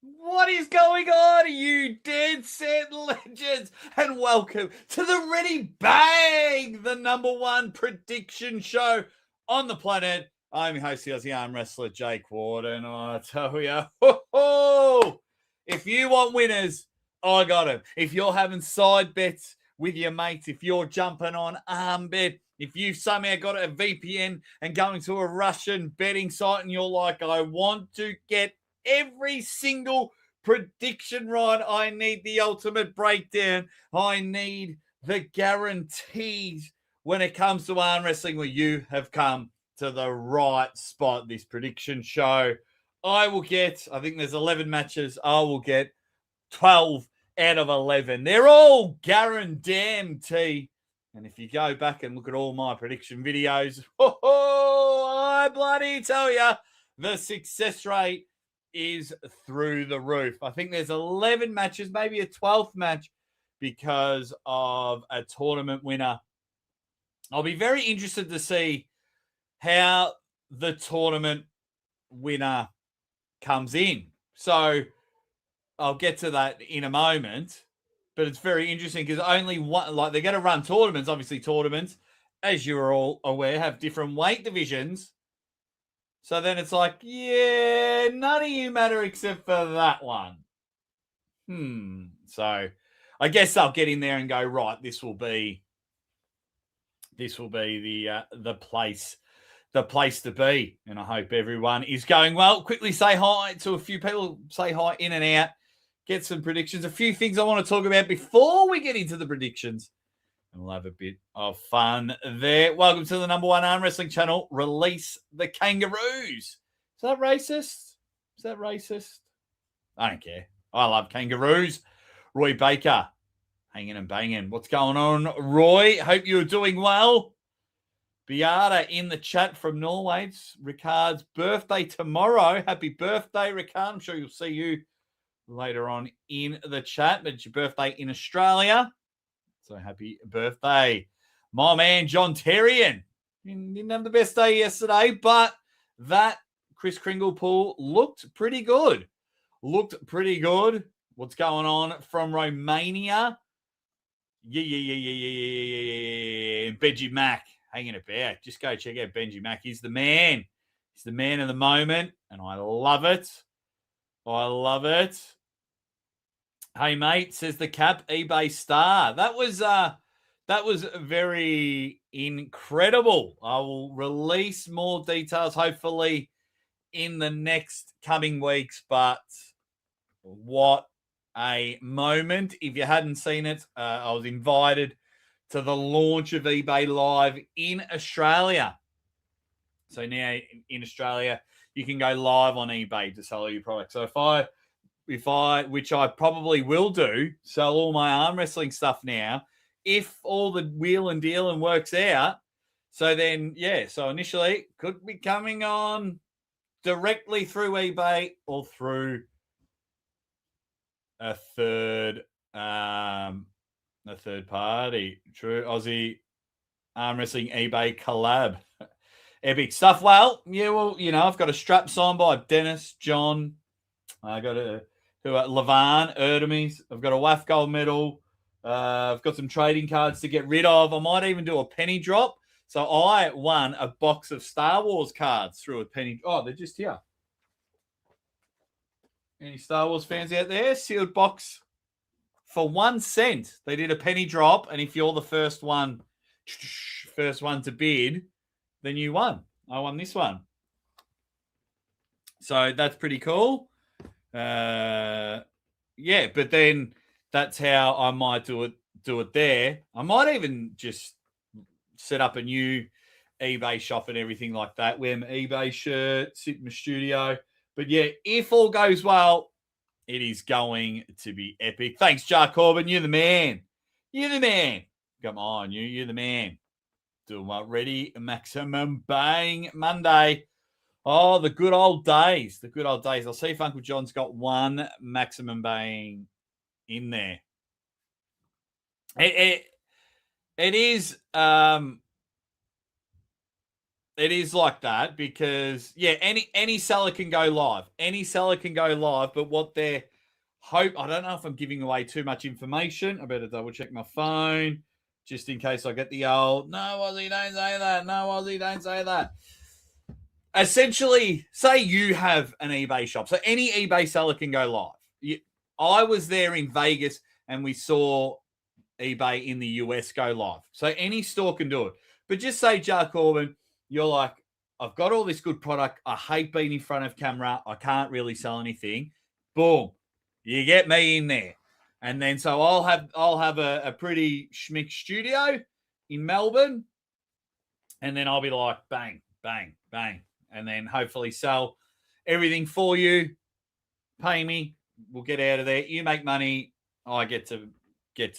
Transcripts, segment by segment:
What is going on, you dead set legends? And welcome to the Ready Bang, the #1 prediction show on the planet. I'm your host, the Aussie Arm Wrestler, Jake Ward, and I tell you, if you want winners, I got them. If you're having side bets with your mates, if you're jumping on ArmBet, if you've somehow got a VPN and going to a Russian betting site and you're like, I want to get every single prediction right. I need the ultimate breakdown. I need the guarantees when it comes to arm wrestling. Well, you have come to the right spot. This prediction show, I think there's 11 matches. I will get 12 out of 11. They're all guaranteed. And if you go back and look at all my prediction videos, I bloody tell you, the success rate is through the roof. I think there's 11 matches, maybe a 12th match because of a tournament winner. I'll be very interested to see how the tournament winner comes in. So I'll get to that in a moment, but it's very interesting because only one, like they're going to run tournaments. Obviously, tournaments, as you're all aware, have different weight divisions. So then it's like, yeah, none of you matter except for that one. So I guess I'll get in there and go, right, this will be the place to be. And I hope everyone is going well. Quickly say hi to a few people, say hi in and out, get some predictions. A few things I want to talk about before we get into the predictions. And we'll have a bit of fun there. Welcome to the #1 arm wrestling channel. Release the kangaroos. Is that racist? I don't care. I love kangaroos. Roy Baker, hanging and banging. What's going on, Roy? Hope you're doing well. Beata in the chat from Norway. It's Ricard's birthday tomorrow. Happy birthday, Ricard. I'm sure you'll see you later on in the chat, but it's your birthday in Australia. So happy birthday. My man, John Terrian. Didn't have the best day yesterday, but that Chris Kringle pool looked pretty good. What's going on from Romania? Yeah. Benji Mack hanging about. Just go check out Benji Mack. He's the man. He's the man of the moment, and I love it. Hey mate, says the Cap eBay star. That was very incredible. I will release more details hopefully in the next coming weeks, but what a moment. If you hadn't seen it, I was invited to the launch of eBay Live in Australia. So now in Australia, you can go live on eBay to sell your products. So if I, which I probably will do, sell all my arm wrestling stuff now, if all the wheel and dealing works out. So then, yeah, so initially could be coming on directly through eBay or through a third party. True Aussie arm wrestling eBay collab. Epic stuff. Well, yeah, I've got a strap signed by Dennis, John. I got Levan, Erdemes. I've got a WAF gold medal. I've got some trading cards to get rid of. I might even do a penny drop. So I won a box of Star Wars cards through a penny. Oh, they're just here. Any Star Wars fans out there? Sealed box for 1 cent. They did a penny drop, and if you're the first one to bid, then you won. I won this one. So that's pretty cool. Yeah, but then that's how I might do it there. I might even just set up a new eBay shop and everything like that. Wear my eBay shirt, sit in my studio. But yeah, if all goes well, it is going to be epic. Thanks, Jar Corbin. You're the man. Come on, you're the man. Doing what? Ready? Maximum Bang Monday. Oh, the good old days. I'll see if Uncle John's got one Maximum Bang in there. It is It is like that because, any seller can go live. Any seller can go live, but what they're I don't know if I'm giving away too much information. I better double check my phone just in case I get the old, no, Aussie, don't say that. No, Aussie, don't say that. Essentially, say you have an eBay shop. So any eBay seller can go live. I was there in Vegas and we saw eBay in the US go live. So any store can do it. But just say, Jar Corbin, you're like, I've got all this good product. I hate being in front of camera. I can't really sell anything. Boom. You get me in there. And then so I'll have a pretty schmick studio in Melbourne. And then I'll be like, bang, bang, bang. And then hopefully sell everything for you. Pay me. We'll get out of there. You make money. I get to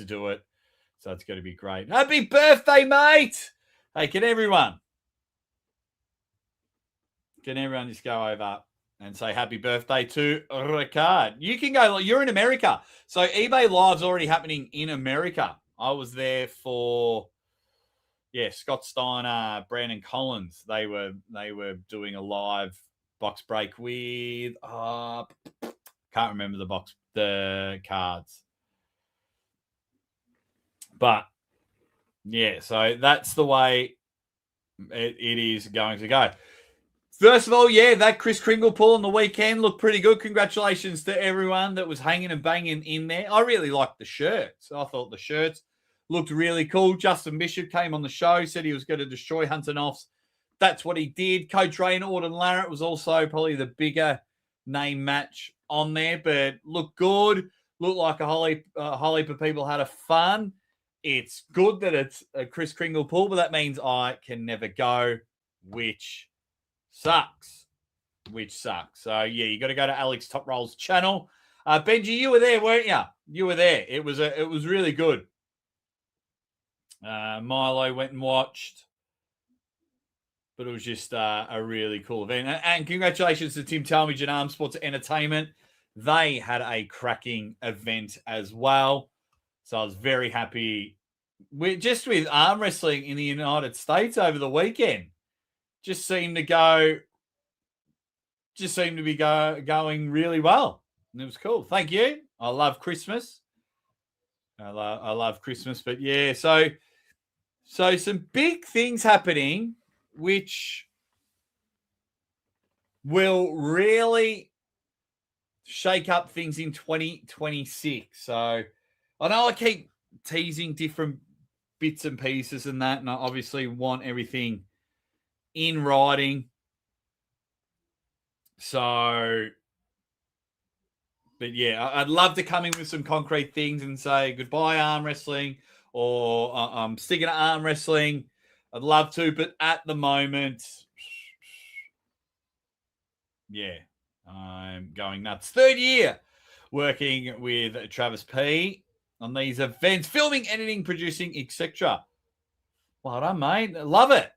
do it. So it's going to be great. Happy birthday, mate. Hey, can everyone just go over and say happy birthday to Ricard? You can go. You're in America. So eBay Live's already happening in America. I was there for, Scott Steiner, Brandon Collins. They were doing a live box break with, can't remember the cards. But, so that's the way it is going to go. First of all, that Chris Kringle pull on the weekend looked pretty good. Congratulations to everyone that was hanging and banging in there. I really liked the shirts. I thought the shirts looked really cool. Justin Bishop came on the show, said he was going to destroy Hunter Knopf's. That's what he did. Coach Ray and Auden Larratt was also probably the bigger name match on there, but looked good. Looked like a whole heap of people had a fun. It's good that it's a Chris Kringle pull, but that means I can never go, which sucks. So, you got to go to Alex Top Roll's channel. Benji, you were there, weren't you? You were there. It was really good. Milo went and watched, but it was just a really cool event. And congratulations to Tim Talmadge and Arm Sports Entertainment. They had a cracking event as well. So I was very happy with arm wrestling in the United States over the weekend. Just seemed to be going really well. And it was cool. Thank you. I love Christmas. I love Christmas. But so some big things happening, which will really shake up things in 2026. So I know I keep teasing different bits and pieces and that, and I obviously want everything in writing. So, but I'd love to come in with some concrete things and say goodbye arm wrestling, or I'm sticking to arm wrestling. I'd love to, but at the moment, I'm going nuts. 3rd year working with Travis P on these events, filming, editing, producing, etc. Well done, mate. I love it.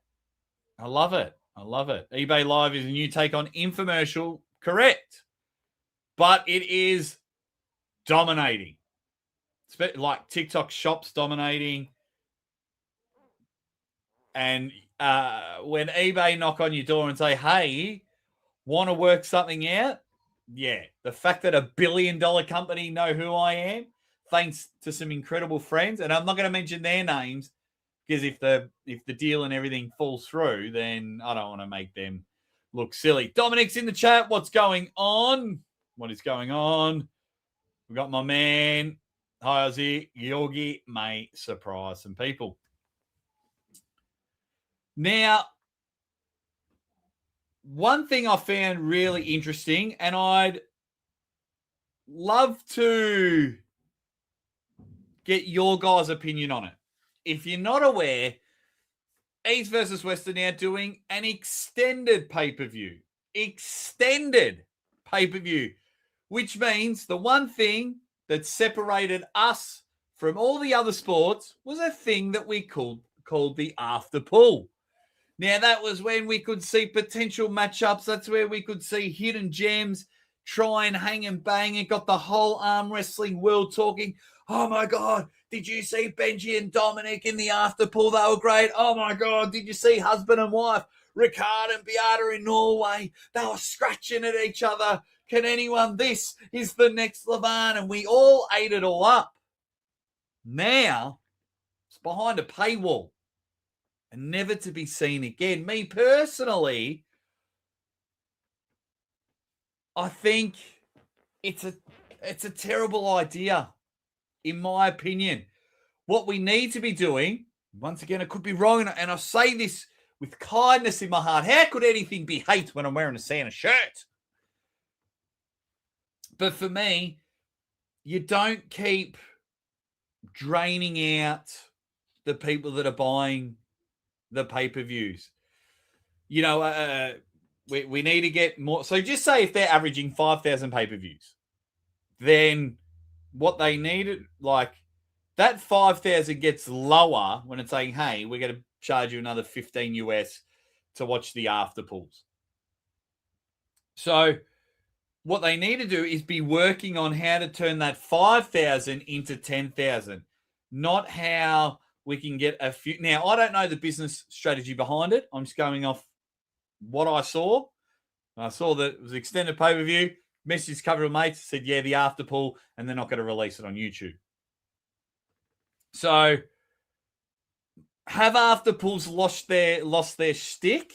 eBay Live is a new take on infomercial, correct? But it is dominating. It's like TikTok shops dominating. And when eBay knock on your door and say, hey, want to work something out? The fact that $1 billion company know who I am, thanks to some incredible friends, and I'm not going to mention their names, because if the deal and everything falls through, then I don't want to make them look silly. Dominic's in the chat. What's going on? What is going on? We've got my man, hi Ozzy, Georgi may surprise some people. Now, one thing I found really interesting, and I'd love to get your guys' opinion on it. If you're not aware, East versus West are now doing an extended pay-per-view. Which means the one thing that separated us from all the other sports was a thing that we called the after pool. Now, that was when we could see potential matchups. That's where we could see hidden gems, try and hang and bang. It got the whole arm wrestling world talking. Oh my God, did you see Benji and Dominic in the after pool? They were great. Oh my God, did you see husband and wife, Ricard and Beata in Norway? They were scratching at each other. Can anyone? This is the next Levan. And we all ate it all up. Now, it's behind a paywall and never to be seen again. Me personally, I think it's a terrible idea, in my opinion. What we need to be doing, once again, I could be wrong, and I say this with kindness in my heart. How could anything be hate when I'm wearing a Santa shirt? But for me, you don't keep draining out the people that are buying the pay-per-views. You know, we need to get more. So just say if they're averaging 5,000 pay-per-views, then what they needed, like that 5,000 gets lower when it's saying, hey, we're going to charge you another 15 US to watch the after pools. So what they need to do is be working on how to turn that 5,000 into 10,000, not how we can get a few. Now, I don't know the business strategy behind it. I'm just going off what I saw. I saw that it was extended pay-per-view. Message covered with mates, said, yeah, the after pool, and they're not going to release it on YouTube. So have after pools lost their shtick?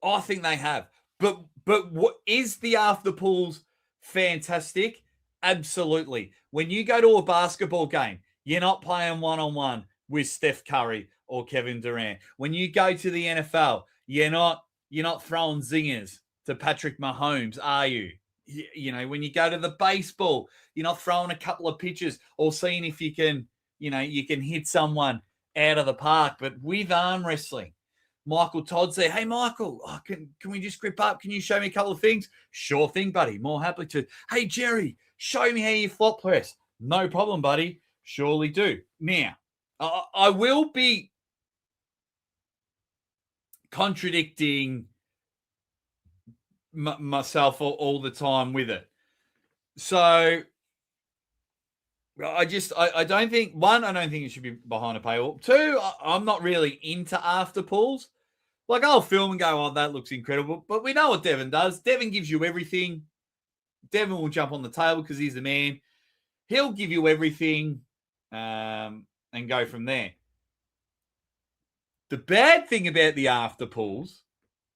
I think they have. But what is the after pools fantastic? Absolutely. When you go to a basketball game, you're not playing one-on-one with Steph Curry or Kevin Durant. When you go to the NFL, you're not throwing zingers to Patrick Mahomes, are you? You know, when you go to the baseball, you're not throwing a couple of pitches or seeing if you can, you can hit someone out of the park. But with arm wrestling, Michael Todd said, hey, Michael, can we just grip up? Can you show me a couple of things? Sure thing, buddy. More happy to. Hey, Jerry, show me how you flop press. No problem, buddy. Surely do. Now, I will be contradicting myself all the time with it. So I don't think, one, I don't think it should be behind a paywall. Two, I'm not really into after pools. Like, I'll film and go, oh, that looks incredible. But we know what Devin does. Devin gives you everything. Devin will jump on the table because he's the man. He'll give you everything and go from there. The bad thing about the after pools,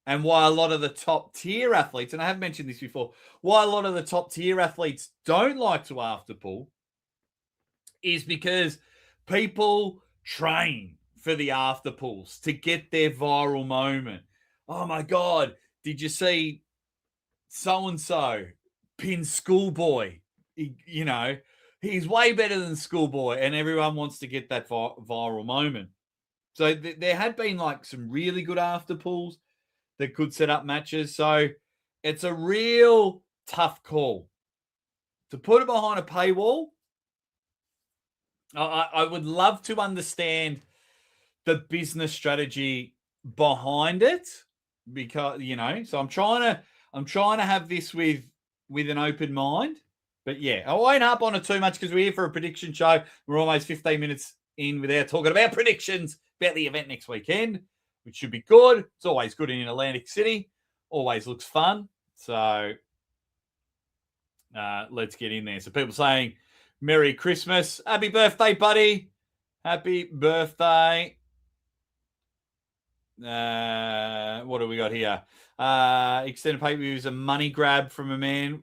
and why a lot of the top tier athletes, and I have mentioned this before, why a lot of the top tier athletes don't like to after pool is because people train for the after pools to get their viral moment. Oh my God, did you see so-and-so pin Schoolboy? He's way better than Schoolboy, and everyone wants to get that viral moment. So there had been like some really good after pools that could set up matches. So it's a real tough call. To put it behind a paywall, I would love to understand the business strategy behind it, because, so I'm trying to have this with an open mind. But yeah, I won't harp on it too much because we're here for a prediction show. We're almost 15 minutes in without talking about predictions about the event next weekend, which should be good. It's always good in Atlantic City. Always looks fun. So let's get in there. So people saying, Merry Christmas. Happy birthday, buddy. Happy birthday. What do we got here? Extended pay-per-view is a money grab from a man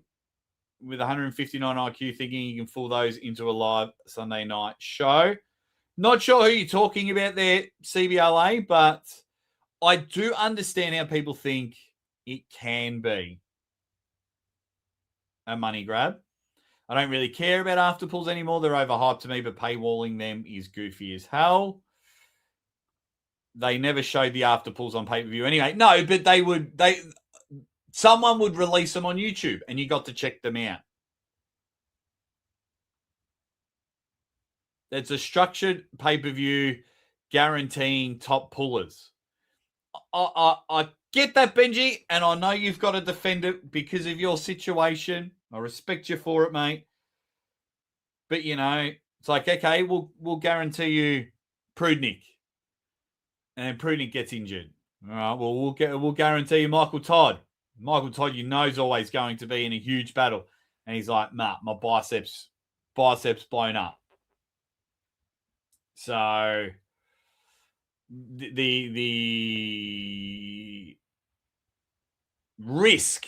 with 159 IQ thinking he can fool those into a live Sunday night show. Not sure who you're talking about there, CBLA, but I do understand how people think it can be a money grab. I don't really care about after pulls anymore. They're overhyped to me, but paywalling them is goofy as hell. They never showed the after pulls on pay-per-view anyway. No, but someone would release them on YouTube and you got to check them out. It's a structured pay-per-view guaranteeing top pullers. I Get that, Benji. And I know you've got to defend it because of your situation. I respect you for it, mate. But, you know, it's like, okay, we'll guarantee you Prudnik. And then Prudnik gets injured. All right, well, we'll guarantee you Michael Todd. Michael Todd, you know, is always going to be in a huge battle. And he's like, nah, my biceps blown up. So the risk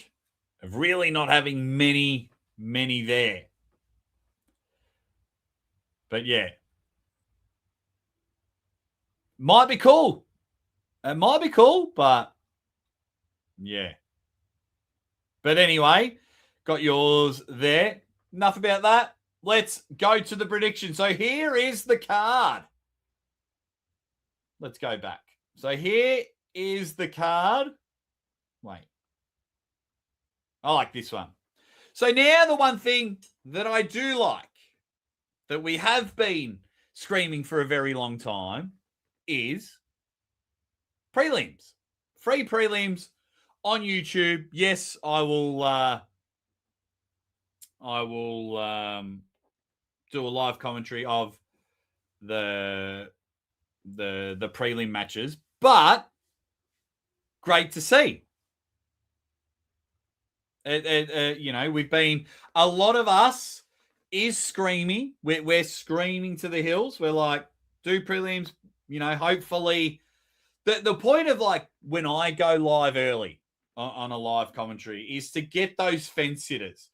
of really not having many there. But yeah, might be cool. It might be cool, but yeah. But anyway, got yours there. Enough about that. Let's go to the prediction. So here is the card. Let's go back. So here is the card. Wait. I like this one. So now the one thing that I do like, that we have been screaming for a very long time, is prelims. Free prelims on YouTube. Yes, I will do a live commentary of the prelim matches, but great to see. You know, we've been, a lot of us is screaming. We're screaming to the hills. We're like, do prelims, you know, hopefully. The point of, like, when I go live early on a live commentary is to get those fence sitters.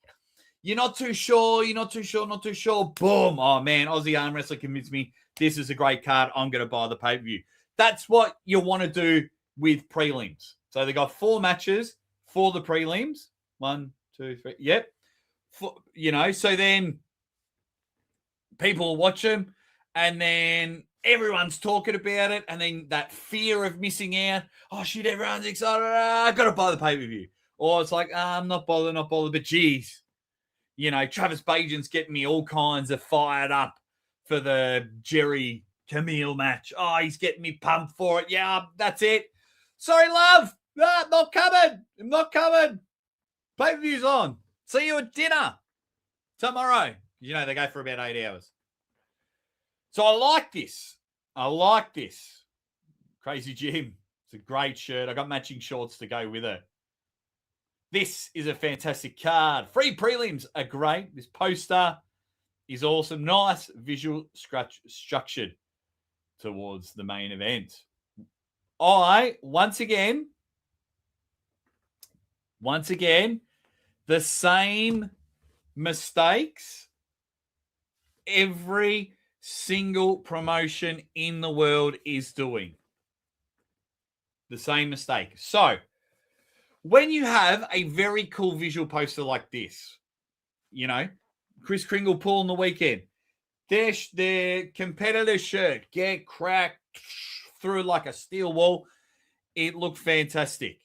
You're not too sure. Not too sure. Boom. Oh, man, Aussie Arm Wrestler convinced me this is a great card. I'm going to buy the pay-per-view. That's what you want to do with prelims. So they got 4 matches for the prelims. 1, 2, 3. Yep. You know, so then people will watch them and then everyone's talking about it. And then that fear of missing out. Oh, shit, everyone's excited. I've got to buy the pay-per-view. Or it's like, I'm not bothered. But geez, you know, Travis Bajan's getting me all kinds of fired up for the Jerry Camille match. Oh, he's getting me pumped for it. Yeah, that's it. Sorry, love. No, I'm not coming. Pay-per-view's on. See you at dinner tomorrow. You know, they go for about 8 hours. So I like this. Crazy Jim. It's a great shirt. I got matching shorts to go with it. This is a fantastic card. Free prelims are great. This poster is awesome. Nice visual structured towards the main event. Once again, the same mistakes every single promotion in the world is doing. The same mistake. So, when you have a very cool visual poster like this, you know, Chris Kringle pull on the weekend, their competitor's shirt get cracked through like a steel wall. It looked fantastic.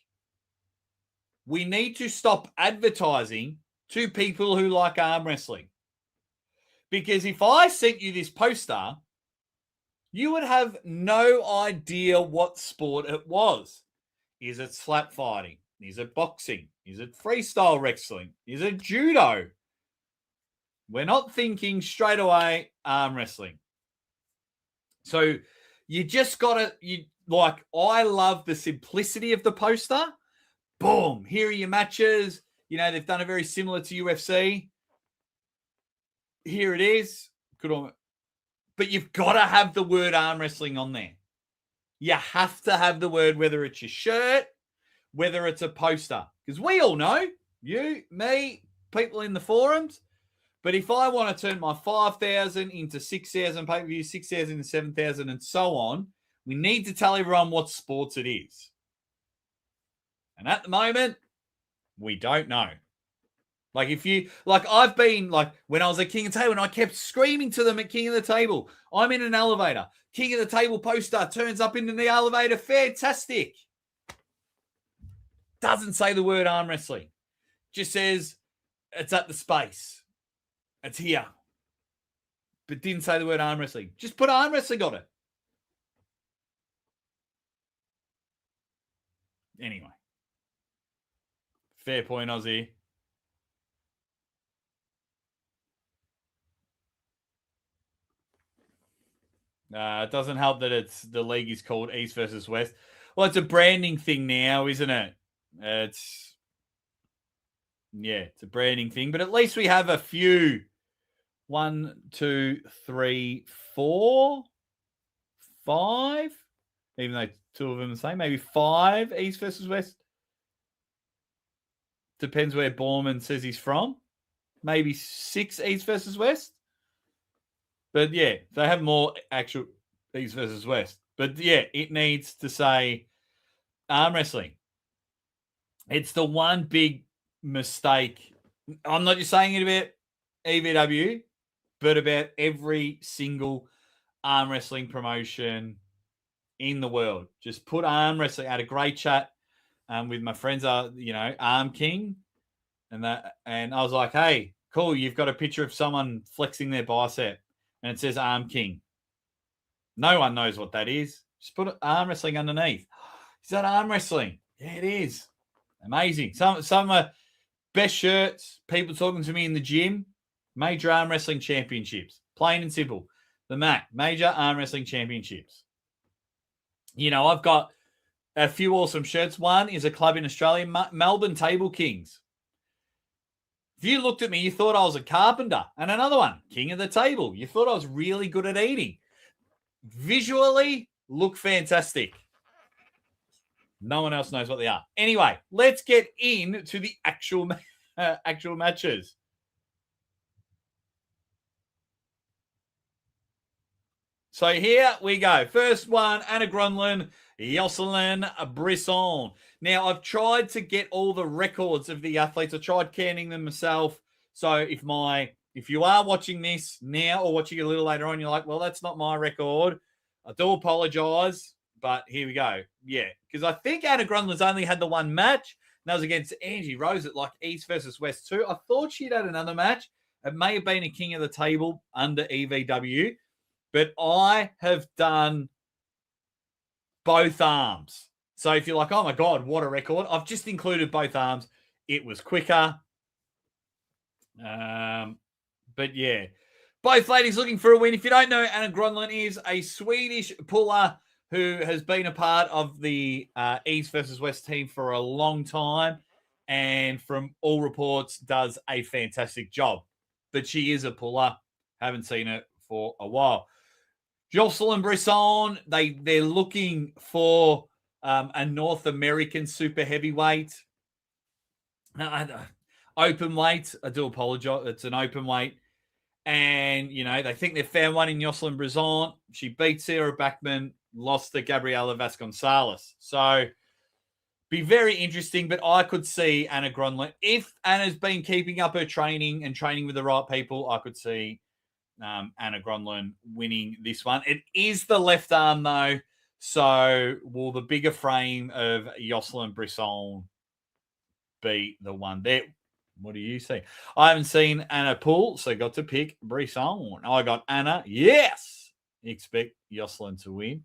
We need to stop advertising to people who like arm wrestling. Because if I sent you this poster, you would have no idea what sport it was. Is it slap fighting? Is it boxing? Is it freestyle wrestling? Is it judo? We're not thinking straight away arm wrestling. So you just got to, I love the simplicity of the poster. Boom, here are your matches. You know, they've done it very similar to UFC. Here it is. Good on. But you've got to have the word arm wrestling on there. You have to have the word, whether it's your shirt, whether it's a poster. Because we all know, you, me, people in the forums. But if I want to turn my 5,000 into 6,000 pay-per-view, 6,000 into 7,000 and so on, we need to tell everyone what sports it is. And at the moment, we don't know. I've been, when I was at King of the Table, and I kept screaming to them at King of the Table, I'm in an elevator. King of the Table poster turns up into the elevator. Fantastic. Doesn't say the word arm wrestling. Just says it's at the space. It's here. But didn't say the word arm wrestling. Just put arm wrestling on it. Anyway, Fair point, Aussie. It doesn't help that the league is called East versus West. Well, it's a branding thing now, isn't it? It's a branding thing. But at least we have a few. 1, 2, 3, 4, 5. Even though 2 of them are the same, maybe 5 East versus West. Depends where Borman says he's from. Maybe 6 East versus West. But yeah, they have more actual East versus West. But yeah, it needs to say arm wrestling. It's the one big mistake. I'm not just saying it about EVW, but about every single arm wrestling promotion in the world. Just put arm wrestling. I had a great chat with my friends, Arm King, and I was like, hey, cool, you've got a picture of someone flexing their bicep, and it says Arm King. No one knows what that is. Just put arm wrestling underneath. Is that arm wrestling? Yeah, it is. Amazing. Some best shirts, people talking to me in the gym, major arm wrestling championships. Plain and simple. The MAC, major arm wrestling championships. I've got a few awesome shirts. One is a club in Australia, Melbourne Table Kings. If you looked at me, you thought I was a carpenter. And another one, King of the Table. You thought I was really good at eating. Visually, look fantastic. No one else knows what they are. Anyway, let's get into the actual matches. So here we go. First one, Anna Gronlund, Jocelyn Brisson. Now, I've tried to get all the records of the athletes. I tried canning them myself. So if you are watching this now or watching it a little later on, you're like, well, that's not my record. I do apologize, but here we go. Yeah, because I think Anna Gronlund's only had the one match. And that was against Angie Rose at like East versus West 2. I thought she'd had another match. It may have been a King of the Table under EVW. But I have done both arms. So if you're like, oh my God, what a record. I've just included both arms. It was quicker. But yeah, both ladies looking for a win. If you don't know, Anna Gronlund is a Swedish puller who has been a part of the East versus West team for a long time. And from all reports, does a fantastic job. But she is a puller. Haven't seen it for a while. Jocelyn Brisson, they're looking for a North American super heavyweight. Open weight. I do apologize. It's an open weight. And, they think they've found one in Jocelyn Brisson. She beat Sarah Backman, lost to Gabriela Vasconcelos. So, be very interesting, but I could see Anna Gronlund. If Anna's been keeping up her training and training with the right people, I could see Anna Gronlund winning this one. It is the left arm, though. So, will the bigger frame of Jocelyn Brisson be the one there? What do you see? I haven't seen Anna pull, so got to pick Brisson. I got Anna. Yes! Expect Jocelyn to win.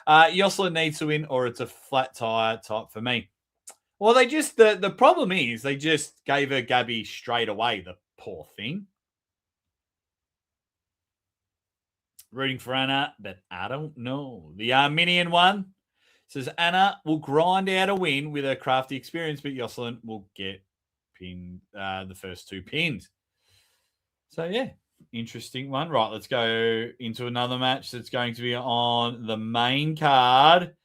Jocelyn needs to win, or it's a flat tire type for me. Well, the problem is they just gave her Gabby straight away, the poor thing. Rooting for Anna, but I don't know. The Armenian one says Anna will grind out a win with her crafty experience, but Jocelyn will get pinned the first 2 pins. So, yeah, interesting one. Right, let's go into another match that's going to be on the main card.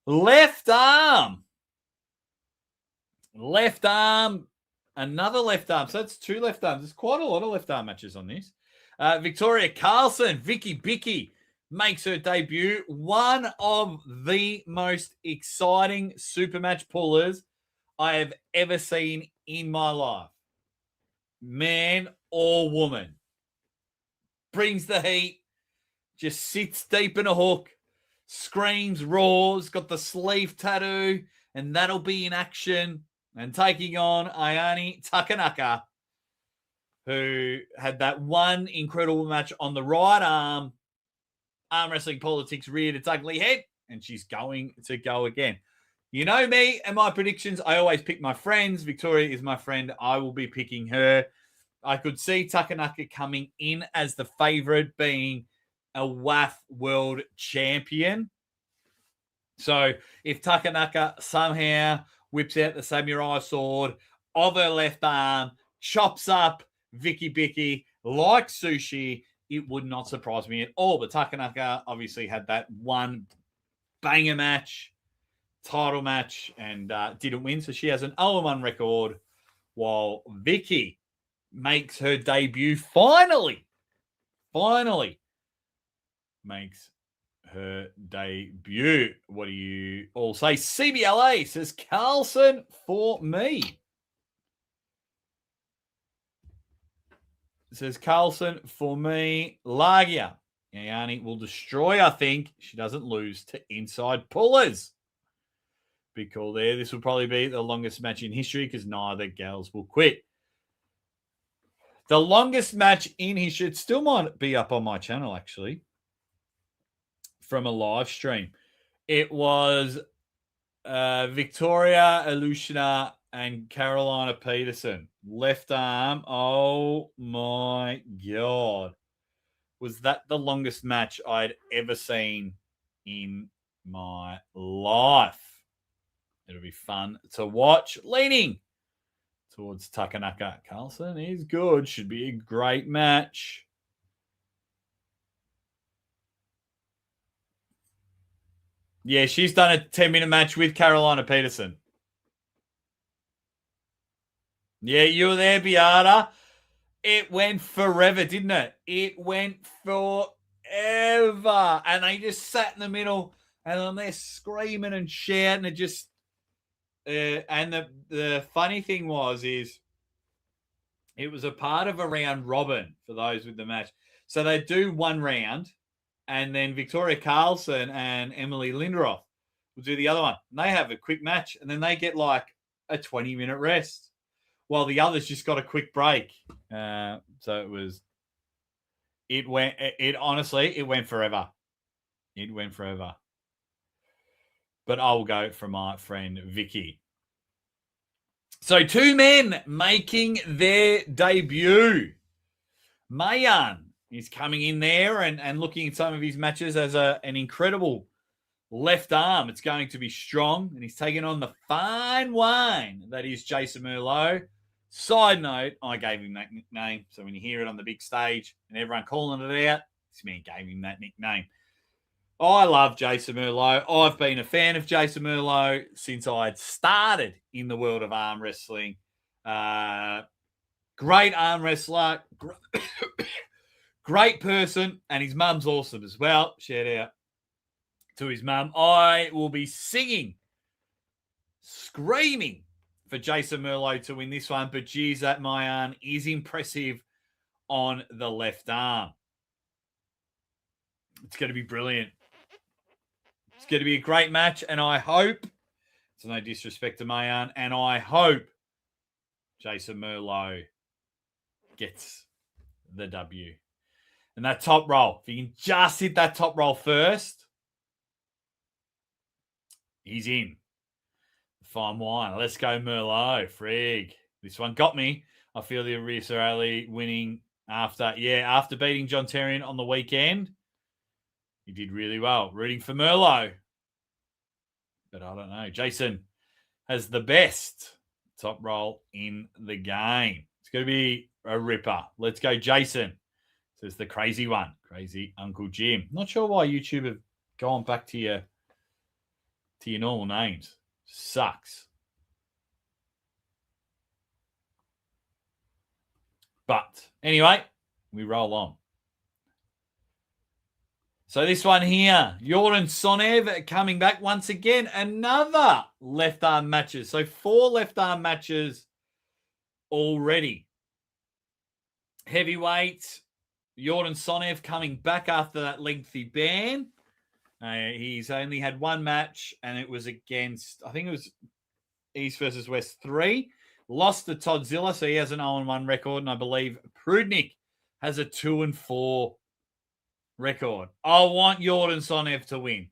Left arm. Left arm. Another left arm. So that's 2 left arms. There's quite a lot of left arm matches on this. Victoria Carlson, Vicky Bicky, makes her debut. One of the most exciting super match pullers I have ever seen in my life. Man or woman. Brings the heat. Just sits deep in a hook. Screams, roars. Got the sleeve tattoo. And that'll be in action. And taking on Ayani Takanaka, who had that one incredible match on the right arm. Arm wrestling politics reared its ugly head. And she's going to go again. You know me and my predictions. I always pick my friends. Victoria is my friend. I will be picking her. I could see Takanaka coming in as the favorite, being a WAF world champion. So if Takanaka somehow whips out the samurai sword of her left arm, chops up Vicky Bicky like sushi, it would not surprise me at all. But Takanaka obviously had that one banger match, title match, and didn't win. So she has an 0-1 record, while Vicky makes her debut finally makes her debut. What do you all say? CBLA says Carlson for me. It says Carlson for me. Lagia. Ayani will destroy, I think. She doesn't lose to inside pullers. Big call there. This will probably be the longest match in history because neither gals will quit. The longest match in history. It still might be up on my channel, actually, from a live stream. It was Victoria Alushina and Carolina Peterson. Left arm. Oh, my God. Was that the longest match I'd ever seen in my life? It'll be fun to watch. Leaning towards Takanaka. Carlson is good. Should be a great match. Yeah, she's done a 10-minute match with Carolina Peterson. Yeah, you were there, Beata. It went forever, didn't it? It went forever. And they just sat in the middle and then they're screaming and shouting. And just, and the funny thing is it was a part of a round robin for those with the match. So they do one round, and then Victoria Carlson and Emily Linderoth will do the other one. And they have a quick match, and then they get like a 20-minute rest while the others just got a quick break. So it went forever. It went forever. But I will go for my friend Vicky. So 2 men making their debut. Mayan is coming in there and looking at some of his matches as an incredible left arm. It's going to be strong, and he's taking on the fine wine that is Jason Merlot. Side note, I gave him that nickname. So when you hear it on the big stage and everyone calling it out, this man gave him that nickname. I love Jason Merlot. I've been a fan of Jason Merlot since I had started in the world of arm wrestling. Great arm wrestler, great person, and his mum's awesome as well. Shout out to his mum. I will be singing, screaming for Jason Merlot to win this one, but geez, that Mayan is impressive on the left arm. It's going to be brilliant. It's going to be a great match, and I hope, it's no disrespect to Mayan, and I hope Jason Merlot gets the W. And that top roll, if he can just hit that top roll first, he's in. Fine wine. Let's go, Merlot. Frig. This one got me. I feel the Reese O'Reilly winning after beating John Terrian on the weekend. He did really well. Rooting for Merlot. But I don't know. Jason has the best top roll in the game. It's going to be a ripper. Let's go, Jason. Says the crazy one. Crazy Uncle Jim. Not sure why YouTube have gone back to your normal names. Sucks. But anyway, we roll on. So this one here, Jordan Sonev coming back once again. Another left arm matches. So 4 left arm matches already. Heavyweight, Jordan Sonev coming back after that lengthy ban. He's only had one match, and it was against, I think it was East versus West 3. Lost to Toddzilla, so he has an 0-1 record, and I believe Prudnik has a 2-4 record. I want Jordan Sonev to win.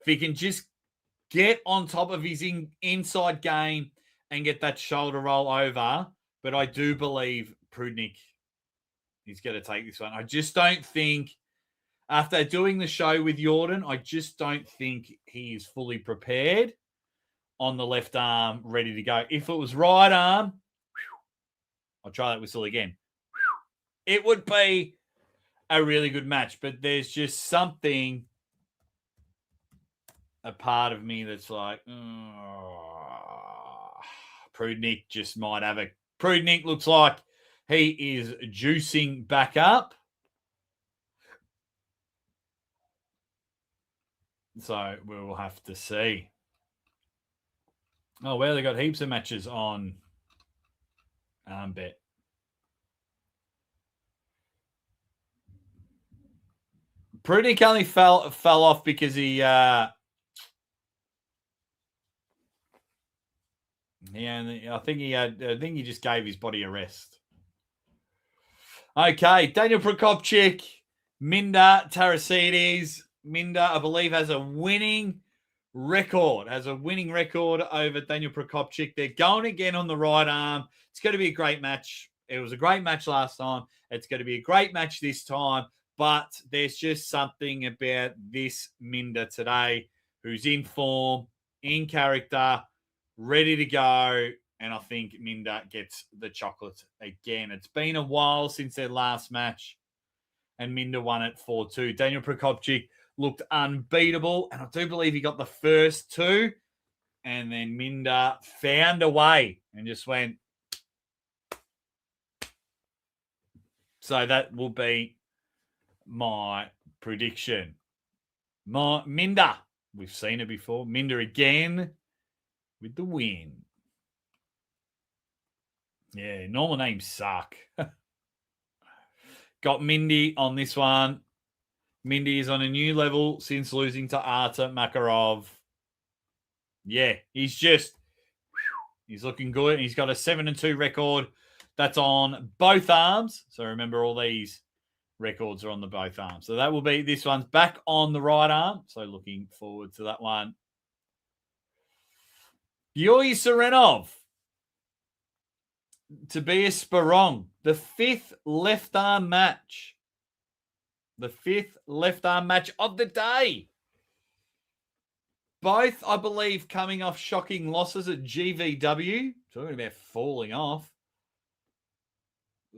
If he can just get on top of his inside game and get that shoulder roll over. But I do believe Prudnik is going to take this one. I just don't think, after doing the show with Jordan, I just don't think he is fully prepared on the left arm, ready to go. If it was right arm, I'll try that whistle again. It would be a really good match, but there's just something, a part of me that's like, Prudnik just might have a... Prudnik looks like he is juicing back up. So we'll have to see. Oh, well, they got heaps of matches on Bet. Prudnik only fell off because he I think he just gave his body a rest. Okay, Daniel Prokopchik, Minda Tarasides. Minda, I believe, has a winning record over Daniel Prokopchik. They're going again on the right arm. It's going to be a great match. It was a great match last time. It's going to be a great match this time. But there's just something about this Minda today, who's in form, in character, ready to go. And I think Minda gets the chocolate again. It's been a while since their last match, and Minda won it 4-2. Daniel Prokopchik looked unbeatable, and I do believe he got the first two. And then Minda found a way and just went. So that will be my prediction. Minda, we've seen it before. Minda again with the win. Yeah, normal names suck. Got Mindy on this one. Mindy is on a new level since losing to Arta Makarov. Yeah, he's looking good. He's got a 7-2 record. That's on both arms. So remember, all these records are on the both arms. So that will be, this one's back on the right arm. So looking forward to that one. Georgi Serenov. Tobias Sparong. The fifth left arm match. The fifth left arm match of the day. Both, I believe, coming off shocking losses at GVW. Talking about falling off.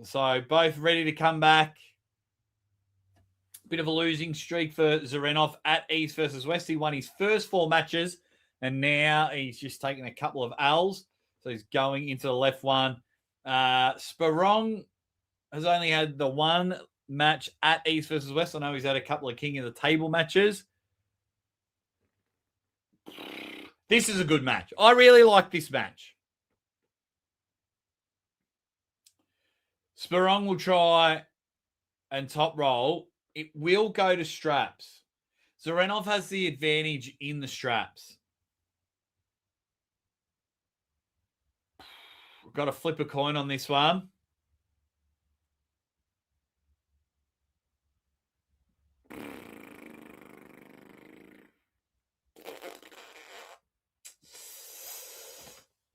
So both ready to come back. Bit of a losing streak for Zarenov at East versus West. He won his first 4 matches, and now he's just taken a couple of L's. So he's going into the left one. Sparong has only had the one match at East versus West. I know he's had a couple of King of the Table matches. This is a good match. I really like this match. Sparong will try and top roll. It will go to straps. Zarenov has the advantage in the straps. We've got to flip a coin on this one.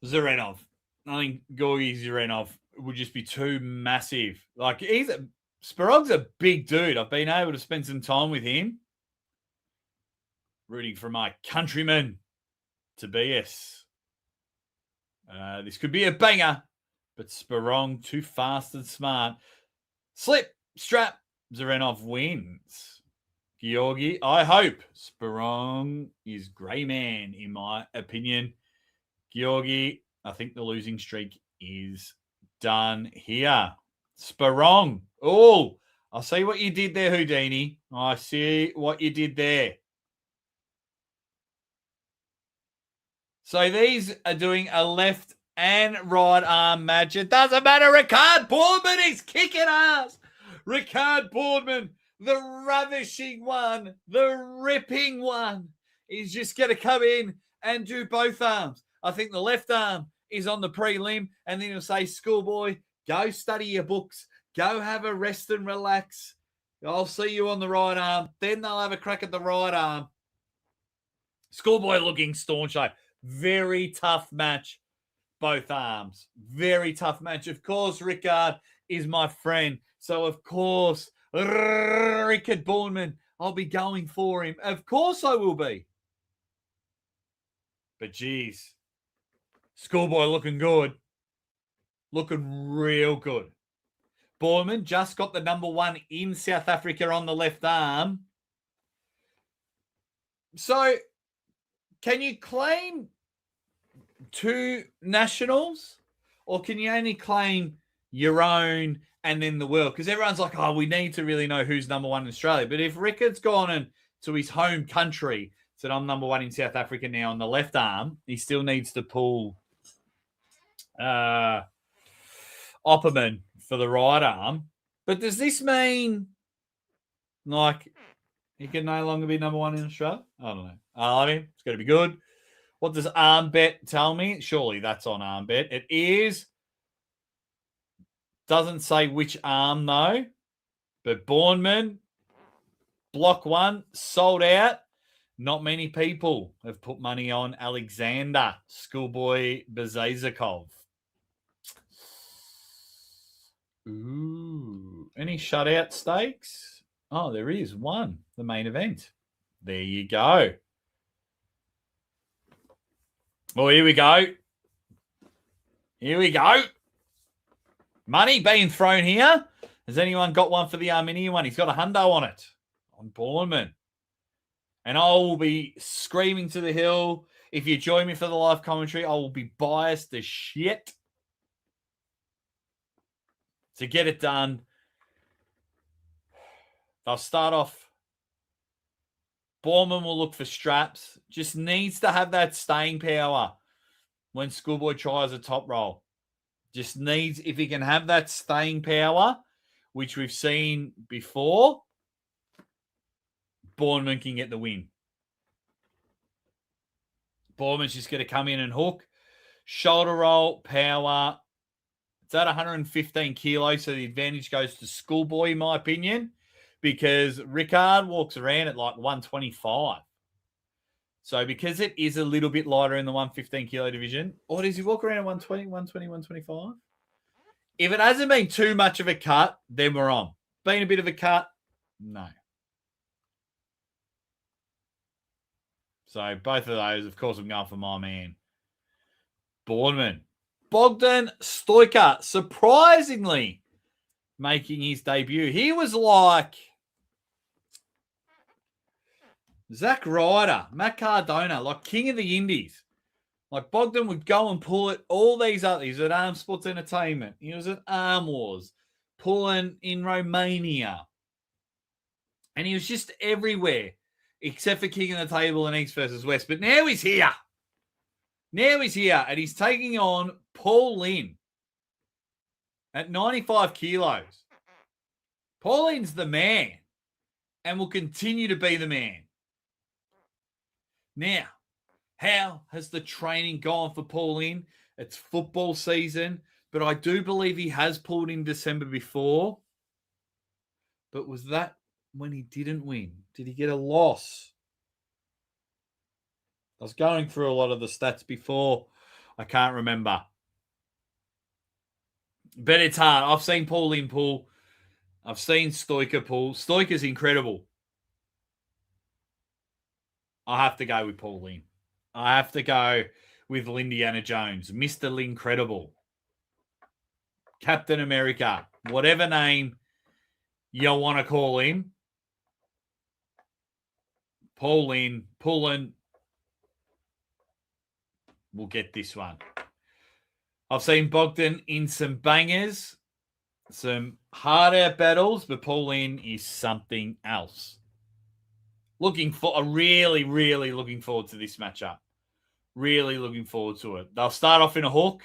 Zarenov. I think Georgi Zarenov would just be too massive. Like, Sparong's a big dude. I've been able to spend some time with him. Rooting for my countryman, Tobias. This could be a banger, but Sparong too fast and smart. Slip, strap, Zarenov wins. Georgi, I hope. Sparong is grey man, in my opinion. Georgi, I think the losing streak is done here. Sparong. Oh, I see what you did there, Houdini. I see what you did there. So these are doing a left and right arm match. It doesn't matter. Ricard Boardman is kicking ass. Ricard Boardman, the ravishing one, the ripping one, is just going to come in and do both arms. I think the left arm is on the prelim, and then he'll say, schoolboy, go study your books. Go have a rest and relax. I'll see you on the right arm. Then they'll have a crack at the right arm. Schoolboy looking staunch. Very tough match. Both arms. Very tough match. Of course, Rickard is my friend. So, of course, Rickard Bourneman, I'll be going for him. Of course I will be. But, geez, Schoolboy looking good. Looking real good. Bourneman just got the number 1 in South Africa on the left arm. So, can you claim 2 nationals, or can you only claim your own and then the world? Because everyone's like, oh, we need to really know who's number 1 in Australia. But if Rickard's gone to his home country, said I'm number 1 in South Africa now on the left arm, he still needs to pull Opperman for the right arm. But does this mean like he can no longer be number 1 in Australia? I don't know. I mean, it's going to be good. What does ArmBet tell me? Surely that's on ArmBet. It is. Doesn't say which arm, though. But Bourneman, block 1, sold out. Not many people have put money on Alexander Schoolboy Tsvetkov. Ooh. Any shutout stakes? Oh, there is one. The main event. There you go. Oh, here we go. Here we go. Money being thrown here. Has anyone got one for the Armenian one? He's got a hundo on it. On Bourneman. And I will be screaming to the hill. If you join me for the live commentary, I will be biased as shit to get it done. They'll start off. Bourneman will look for straps. Just needs to have that staying power when Schoolboy tries a top roll. Just needs, if he can have that staying power, which we've seen before, Bourneman can get the win. Bourneman's just going to come in and hook. Shoulder roll, power. It's at 115 kilos, so the advantage goes to Schoolboy, in my opinion, because Rickard walks around at like 125. So because it is a little bit lighter in the 115 kilo division, or does he walk around at 120, 125? If it hasn't been too much of a cut, then we're on. Been a bit of a cut? No. So both of those, of course, I'm going for my man. Bourneman. Bogdan Stoica, surprisingly, making his debut. He was like Zack Ryder, Matt Cardona, like king of the indies. Like Bogdan would go and pull it. All these others. He was at Arm Sports Entertainment. He was at Arm Wars, pulling in Romania. And he was just everywhere, except for kicking the table in East versus West. But now he's here. Now he's here, and he's taking on Paul Lynn at 95 kilos. Paul Lynn's the man and will continue to be the man. Now, how has the training gone for Paul Lynn? It's football season, but I do believe he has pulled in December before. But was that when he didn't win? Did he get a loss? I was going through a lot of the stats before. I can't remember. But it's hard. I've seen Paul Lynn pull. I've seen Stoica pull. Stoica's incredible. I have to go with Paul Lynn. I have to go with Lindiana Jones. Mr. Lincredible. Captain America. Whatever name you want to call him. Paul Lynn, pulling. We'll get this one. I've seen Bogdan in some bangers, some hard-out battles, but Paul Lynn is something else. Really looking forward to this matchup. Really looking forward to it. They'll start off in a hook.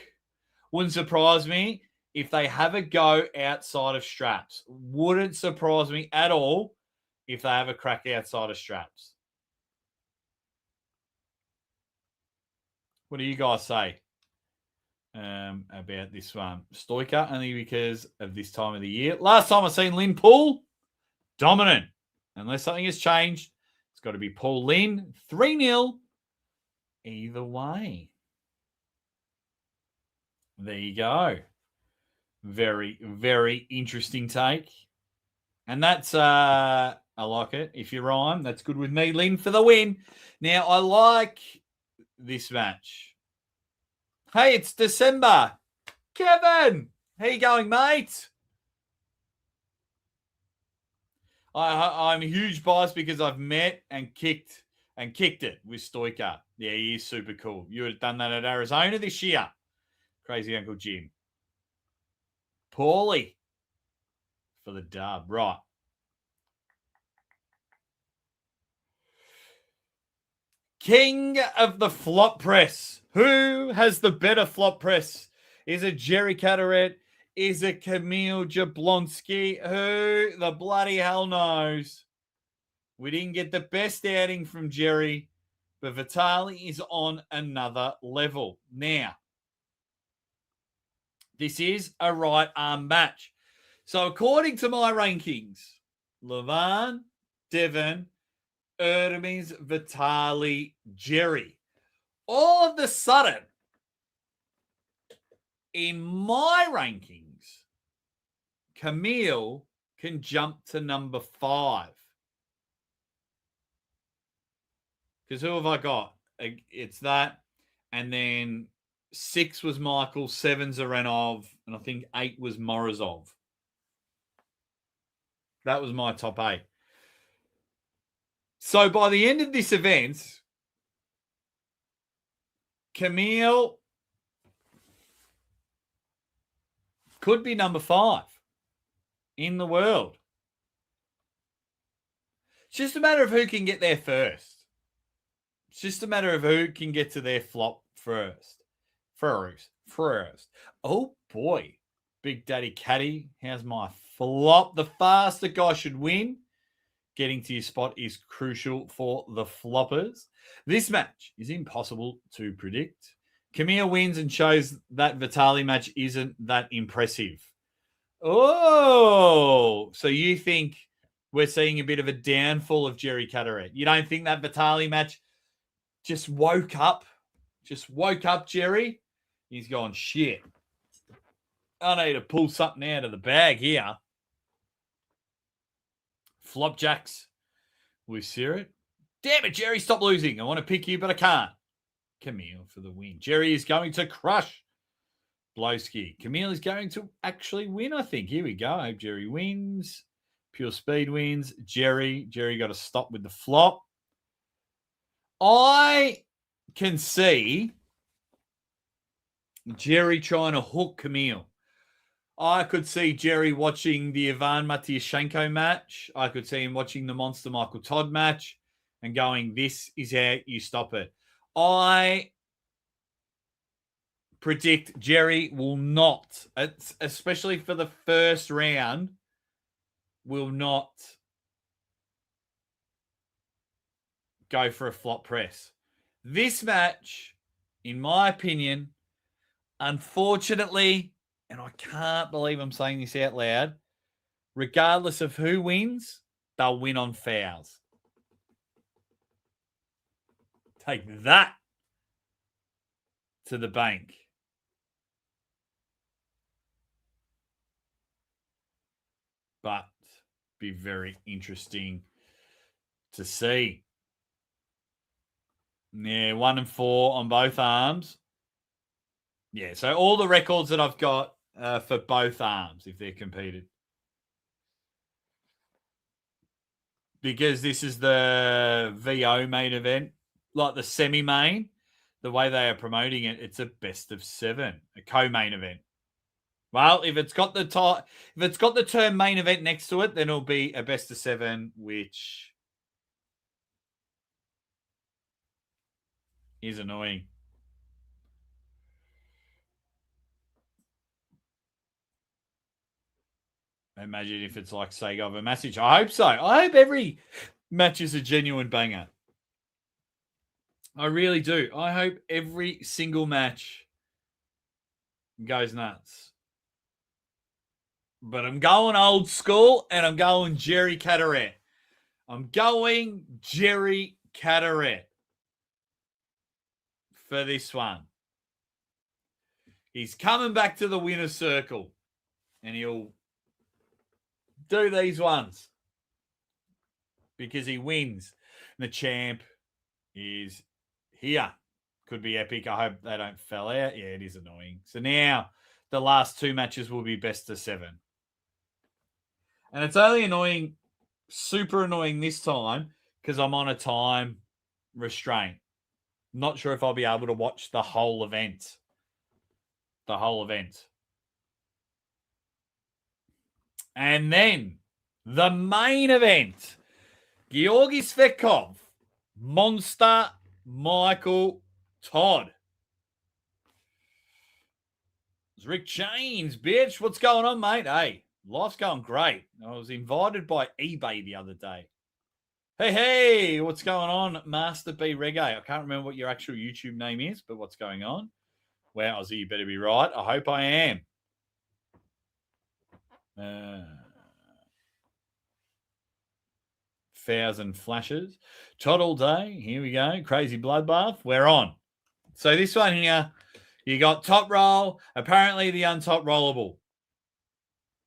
Wouldn't surprise me if they have a go outside of straps. Wouldn't surprise me at all if they have a crack outside of straps. What do you guys say about this one? Stoica, only because of this time of the year. Last time I've seen Lynn pull, dominant. Unless something has changed, it's got to be Paul Lynn. 3-0 either way. There you go. Very, very interesting take. And that's, I like it. If you rhyme, that's good with me. Lynn for the win. Now, I like this match. Hey, it's December. Kevin, how you going, mate? I'm a huge bias because I've met and kicked it with Stoiker. Yeah, he is super cool. You would have done that at Arizona this year. Crazy Uncle Jim. Paulie for the dub. Right. King of the flop press. Who has the better flop press? Is it Jerry Caderet? Is it Kamil Jablonski? Who the bloody hell knows? We didn't get the best outing from Jerry, but Vitali is on another level. Now, this is a right arm match. So according to my rankings, Levan, Devon, Erdemes, Vitali, Jerry. All of a sudden, in my rankings, Camille can jump to number 5. Because who have I got? It's that. And then 6 was Michael, 7's Arenov, and I think 8 was Morozov. That was my top 8. So by the end of this event, Camille could be number 5 in the world. It's just a matter of who can get there first. It's just a matter of who can get to their flop first. First. Oh, boy. Big Daddy Caddy, how's my flop? The faster guy should win. Getting to your spot is crucial for the floppers. This match is impossible to predict. Camille wins and shows that Vitali match isn't that impressive. Oh, so you think we're seeing a bit of a downfall of Jerry Caderet? You don't think that Vitali match just woke up, Jerry? He's gone, shit. I need to pull something out of the bag here. Flopjacks with Sirit. Damn it, Jerry, stop losing. I want to pick you, but I can't. Camille for the win. Jerry is going to crush Blowski. Camille is going to actually win, I think. Here we go. I hope Jerry wins. Pure Speed wins. Jerry got to stop with the flop. I can see Jerry trying to hook Camille. I could see Jerry watching the Ivan Matyashenko match. I could see him watching the Monster Michael Todd match and going, this is how you stop it. I predict Jerry will not, especially for the first round, will not go for a flop press. This match, in my opinion, unfortunately, and I can't believe I'm saying this out loud, regardless of who wins, they'll win on fouls. Take that to the bank. But be very interesting to see. Yeah, 1 and 4 on both arms. Yeah, so all the records that I've got for both arms, if they're competed. Because this is the VO main event, like the semi-main, the way they are promoting it, it's a best of 7, a co-main event. Well, if it's got the term main event next to it, then it'll be a best of 7, which is annoying. Imagine if it's like Sega a message. I hope so. I hope every match is a genuine banger. I really do. I hope every single match goes nuts. But I'm going old school, and I'm going Jerry Caderet. I'm going Jerry Caderet. for this one. He's coming back to the winner's circle, and he'll do these ones because he wins. The champ is here. Could be epic. I hope they don't fell out. Yeah, it is annoying. So now the last two matches will be best of 7. And it's only annoying, super annoying this time because I'm on a time restraint. Not sure if I'll be able to watch the whole event. And then the main event. Georgi Tsvetkov, Monster Michael Todd. It's Rick Chains, bitch. What's going on, mate? Hey, life's going great. I was invited by eBay the other day. Hey, what's going on, Master B Reggae? I can't remember what your actual YouTube name is, but what's going on? Wow, Ozzy, you better be right. I hope I am. 1,000 flashes. Todd all day. Here we go. Crazy bloodbath. We're on. So this one here, you got top roll. Apparently the untop rollable.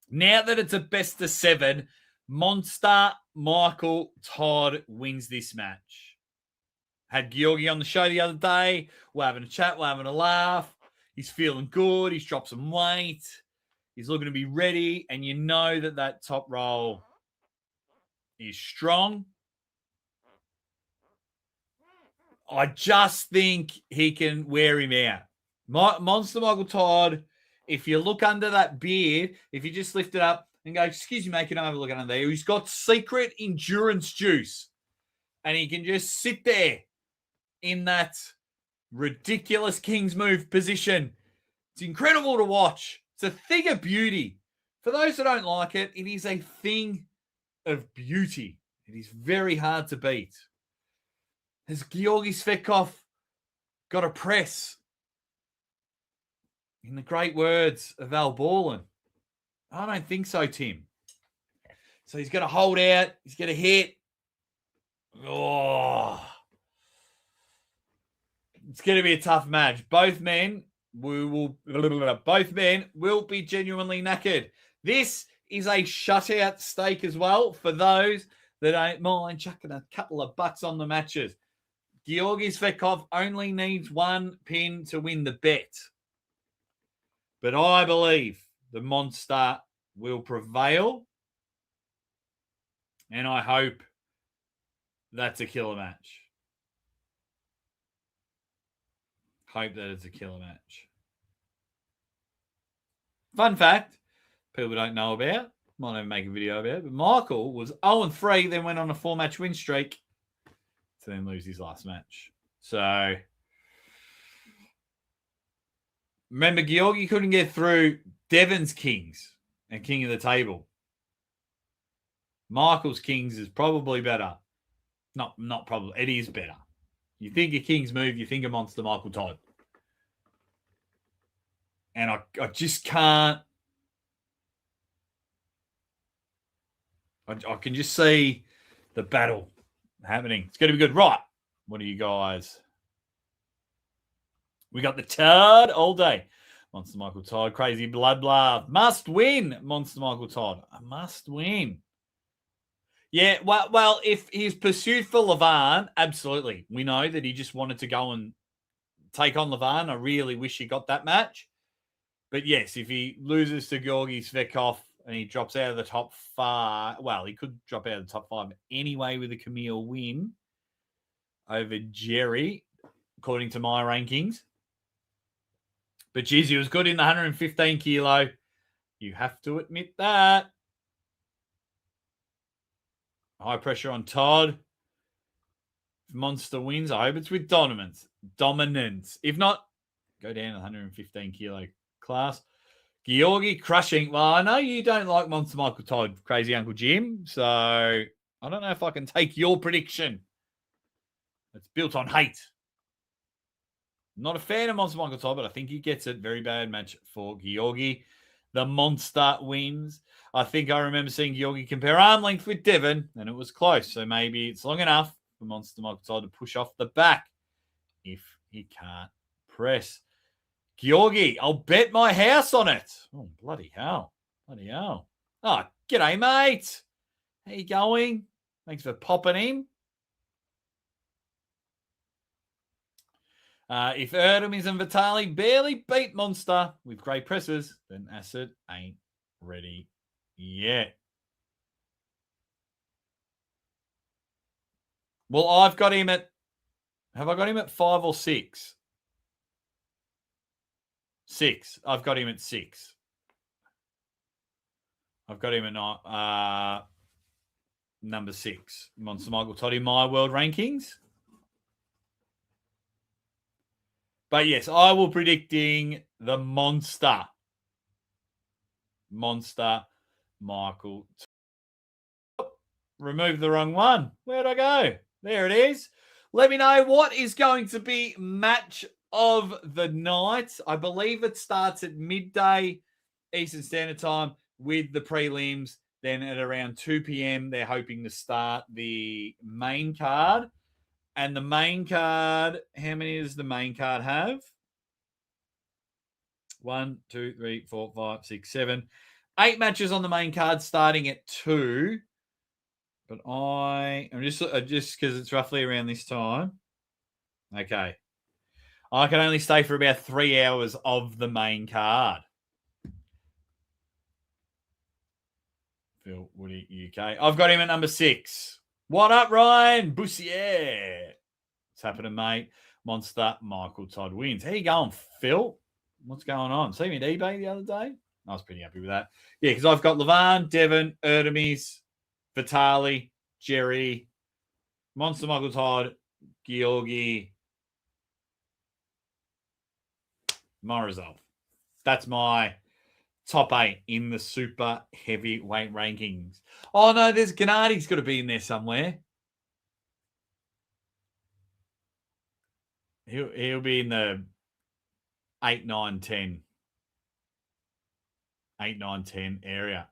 Now that it's a best of 7, Monster Michael Todd wins this match. Had Georgi on the show the other day. We're having a chat. We're having a laugh. He's feeling good. He's dropped some weight. He's looking to be ready. And you know that top roll is strong. I just think he can wear him out. Monster Michael Todd, if you look under that beard, if you just lift it up and go, excuse me, mate, can I have a look under there? He's got secret endurance juice. And he can just sit there in that ridiculous King's Move position. It's incredible to watch. It's a thing of beauty. For those that don't like it, it is a thing of beauty. It is very hard to beat. Has Georgi Tsvetkov got a press? In the great words of Al Borland, I don't think so, Tim. So he's going to hold out. He's going to hit. Oh, it's going to be a tough match. Both men will be genuinely knackered. This is a shutout stake as well for those that don't mind chucking a couple of bucks on the matches. Georgi Tsvetkov only needs 1 pin to win the bet. But I believe the monster will prevail. And I hope that's a killer match. Hope that it's a killer match. Fun fact, people don't know about, might even make a video about it, but Michael was 0-3, then went on a 4-match win streak to then lose his last match. So, remember, Georgi couldn't get through Devon's Kings and King of the Table. Michael's Kings is probably better. Not probably. It is better. You think of King's Move, you think of Monster Michael Todd. And I just can't. I can just see the battle happening. It's going to be good. Right. What are you guys? We got the Todd all day. Monster Michael Todd. Crazy bloodbath. Must win. Monster Michael Todd. A must win. Yeah, well, if his pursuit for Levan, absolutely. We know that he just wanted to go and take on Levan. I really wish he got that match. But yes, if he loses to Georgi Tsvetkov and he drops out of the top 5, well, he could drop out of the top 5 anyway with a Camille win over Jerry, according to my rankings. But geez, he was good in the 115 kilo. You have to admit that. High pressure on Todd. If Monster wins, I hope it's with dominance. If not, go down to 115 kilo class. Georgi crushing. Well, I know you don't like Monster Michael Todd, Crazy Uncle Jim. So I don't know if I can take your prediction. It's built on hate. Not a fan of Monster Michael Todd, but I think he gets it. Very bad match for Georgi. The monster wins. I think I remember seeing Georgi compare arm length with Devon, and it was close. So maybe it's long enough for Monster Michael Todd to push off the back if He can't press. Georgi, I'll bet my house on it. Oh, bloody hell. Bloody hell. Oh, g'day, mate. How you going? Thanks for popping in. If Erdemis and Vitali barely beat Monster with great presses, then Acid ain't ready yet. Well, I've got him at... Have I got him at 5 or 6? 6. I've got him at 6. I've got him at number 6. Monster Michael Todd in my world rankings. But yes, I will predicting the Monster. Monster Michael. Remove the wrong one. Where'd I go? There it is. Let me know what is going to be match of the night. I believe it starts at midday Eastern Standard Time with the prelims. Then at around 2 p.m., they're hoping to start the main card. And the main card, how many does the main card have? 1, 2, 3, 4, 5, 6, 7. 8 matches on the main card starting at 2. But I'm just because it's roughly around this time. Okay. I can only stay for about 3 hours of the main card. Phil Woody, UK. I've got him at number 6. What up, Ryan? Boussier. What's happening, mate? Monster Michael Todd wins. How you going, Phil? What's going on? See me at eBay the other day? I was pretty happy with that. Yeah, because I've got Levan, Devon, Erdemis, Vitali, Jerry, Monster Michael Todd, Georgi, Morozov. That's my top 8 in the super heavyweight rankings. Oh, no, there's Gennadi's got to be in there somewhere. He'll be in the 8, 9, 10. 8, 9, 10 area.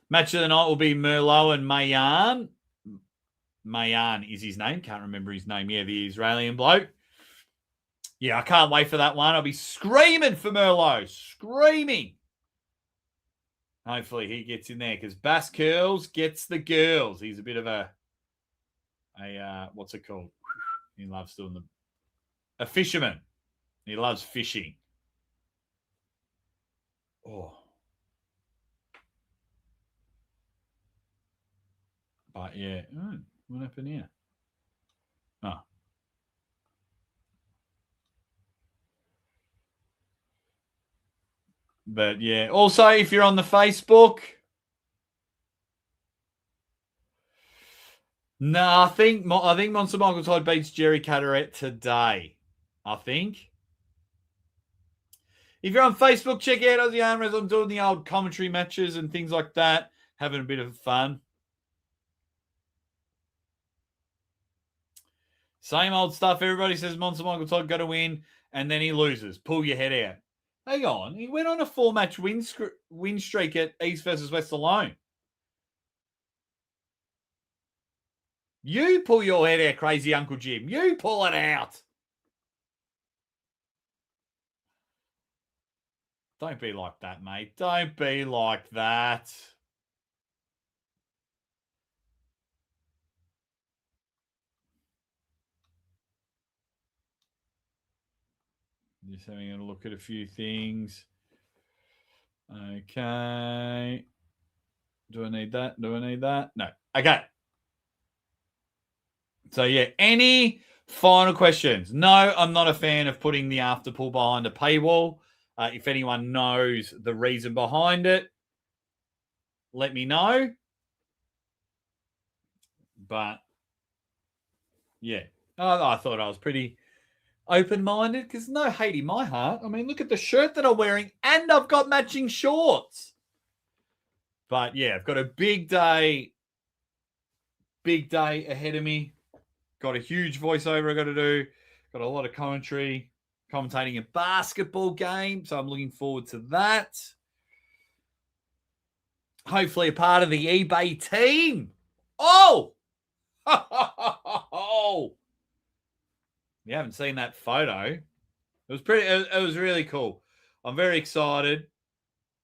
Match of the night will be Merlot and Mayan. Mayan is his name. Can't remember his name. Yeah, the Israeli bloke. Yeah, I can't wait for that one. I'll be screaming for Merlot. Screaming. Hopefully he gets in there because Bass Curls gets the girls. He's a bit of a what's it called? He loves doing a fisherman. He loves fishing. Oh. But yeah. Oh, what happened here? Oh. But yeah. Also, if you're on the Facebook. No, I think Monster Michael Todd beats Jerry Caderet today. I think. If you're on Facebook, check out Aussie ArmWrestler. I'm doing the old commentary matches and things like that. Having a bit of fun. Same old stuff. Everybody says Monster Michael Todd got to win, and then he loses. Pull your head out. Hang on. He went on a 4-match win streak at East versus West alone. You pull your head out, crazy Uncle Jim. You pull it out. Don't be like that, mate. Don't be like that. Just having a look at a few things. Okay. Do I need that? Do I need that? No. Okay. So, yeah. Any final questions? No, I'm not a fan of putting the after pull behind a paywall. If anyone knows the reason behind it, let me know. But, yeah. I thought I was pretty open-minded because no hate in my heart. I mean, look at the shirt that I'm wearing and I've got matching shorts. But, yeah, I've got a big day ahead of me. Got a huge voiceover I got to do. Got a lot of commentary, commentating a basketball game. So I'm looking forward to that. Hopefully a part of the eBay team. Oh! Oh! you haven't seen that photo, it was really cool. I'm very excited.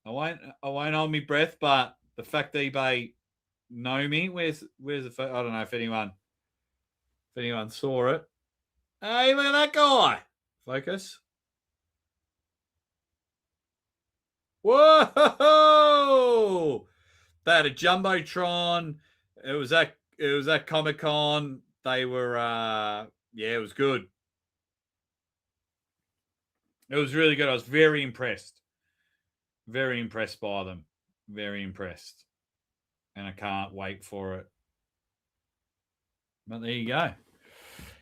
I won't hold my breath, but the fact that eBay know me, where's the photo? I don't know if anyone saw it. Hey, look at that guy. Focus. Whoa! They had a jumbotron. It was at Comic-Con. They were it was good. It was really good. I was very impressed. Very impressed by them. Very impressed. And I can't wait for it. But there you go.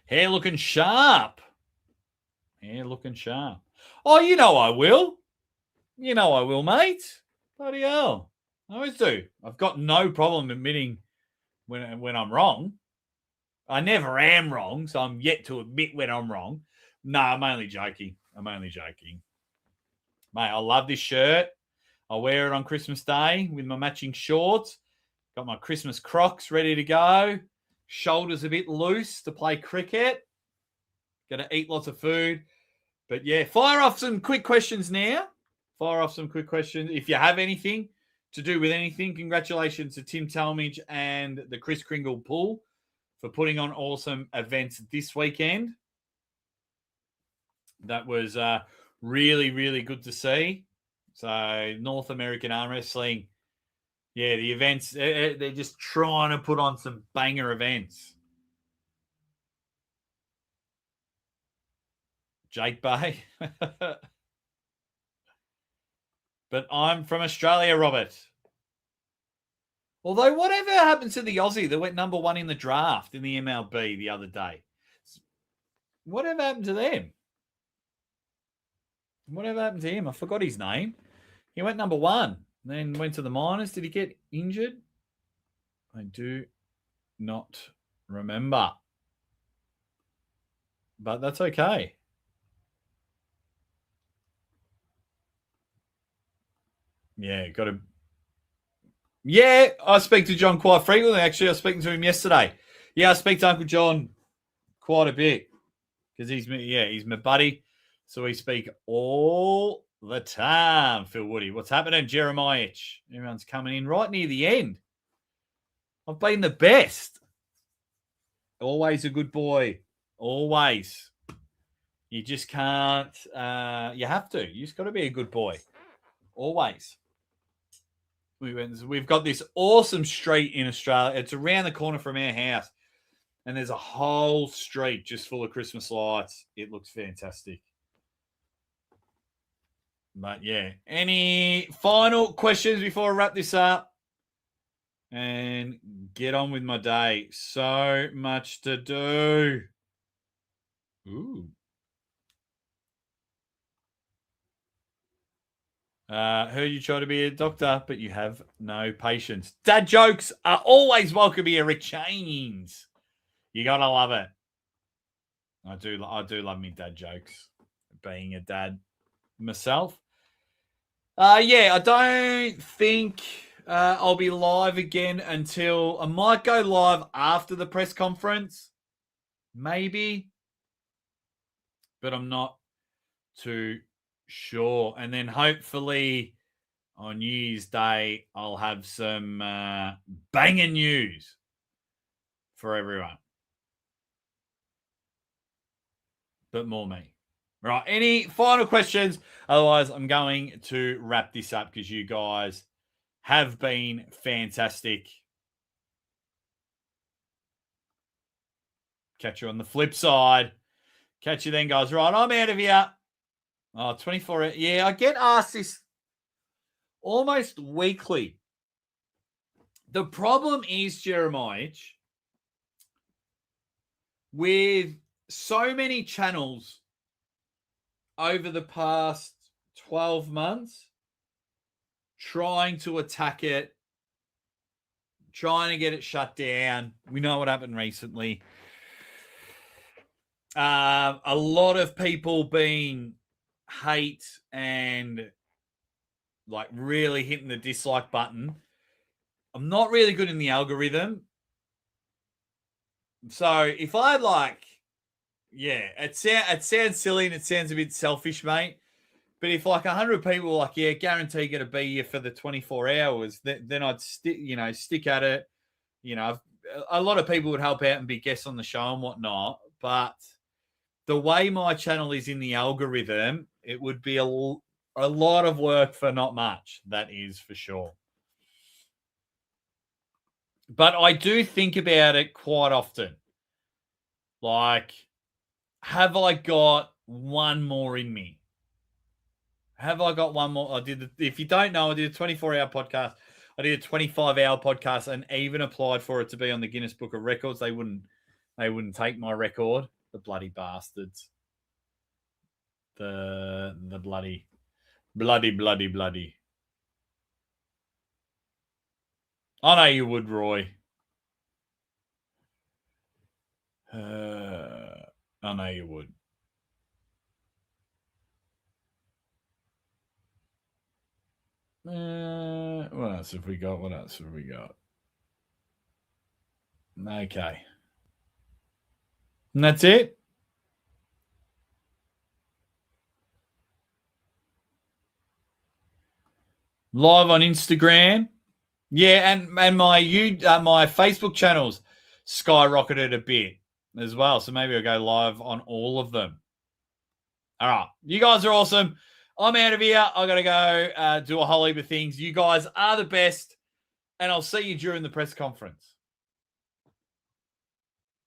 Hair looking sharp. Hair looking sharp. Oh, you know I will. You know I will, mate. Bloody hell. I always do. I've got no problem admitting when I'm wrong. I never am wrong, so I'm yet to admit when I'm wrong. No, I'm only joking. Mate, I love this shirt. I'll wear it on Christmas Day with my matching shorts. Got my Christmas Crocs ready to go. Shoulders a bit loose to play cricket. Got to eat lots of food. But yeah, fire off some quick questions now. If you have anything to do with anything, congratulations to Tim Talmadge and the Chris Kringle Pool for putting on awesome events this weekend. That was really, really good to see. So North American Arm Wrestling, yeah, the events, they're just trying to put on some banger events. Jake Bay. But I'm from Australia, Robert. Although whatever happened to the Aussie that went number 1 in the draft in the MLB the other day? Whatever happened to them? Whatever happened to him? I forgot his name. He went number 1, then went to the minors. Did he get injured? I do not remember. But that's okay. Yeah, got to. Yeah, I speak to John quite frequently. Actually, I was speaking to him yesterday. Yeah, I speak to Uncle John quite a bit because he's my buddy. So we speak all the time. Phil Woody, what's happening, Jeremiah? Everyone's coming in right near the end. I've been the best. Always a good boy. Always. You just can't. You have to. You just got to be a good boy. Always. We've got this awesome street in Australia. It's around the corner from our house. And there's a whole street just full of Christmas lights. It looks fantastic. But yeah, any final questions before I wrap this up? And get on with my day. So much to do. Ooh. Heard you try to be a doctor, but you have no patience. Dad jokes are always welcome here, Rick Chains. You gotta love it. I do love me dad jokes. Being a dad myself. Yeah, I don't think I'll be live again until I might go live after the press conference. Maybe. But I'm not too sure. And then hopefully on New Year's Day, I'll have some banging news for everyone. But more me. Right. Any final questions? Otherwise, I'm going to wrap this up because you guys have been fantastic. Catch you on the flip side. Catch you then, guys. Right. I'm out of here. Oh, 24. Yeah, I get asked this almost weekly. The problem is, Jeremiah, with so many channels over the past 12 months trying to attack it, trying to get it shut down. We know what happened recently. A lot of people being hate and like really hitting the dislike button. I'm not really good in the algorithm. So if I Yeah, it sounds silly and it sounds a bit selfish, mate. But if like 100 people were like, yeah, guarantee going to be here for the 24 hours, then I'd stick at it. A lot of people would help out and be guests on the show and whatnot. But the way my channel is in the algorithm, it would be a lot of work for not much. That is for sure. But I do think about it quite often. Like, have I got one more in me? Have I got one more? If you don't know, I did a 24-hour podcast. I did a 25-hour podcast and even applied for it to be on the Guinness Book of Records. They wouldn't take my record. The bloody bastards. The bloody. I know you would, Roy. I know you would. What else have we got? Okay. And that's it. Live on Instagram. Yeah, and my my Facebook channels skyrocketed a bit as well. So maybe I'll go live on all of them. All right. You guys are awesome. I'm out of here. I got to go do a whole heap of things. You guys are the best. And I'll see you during the press conference.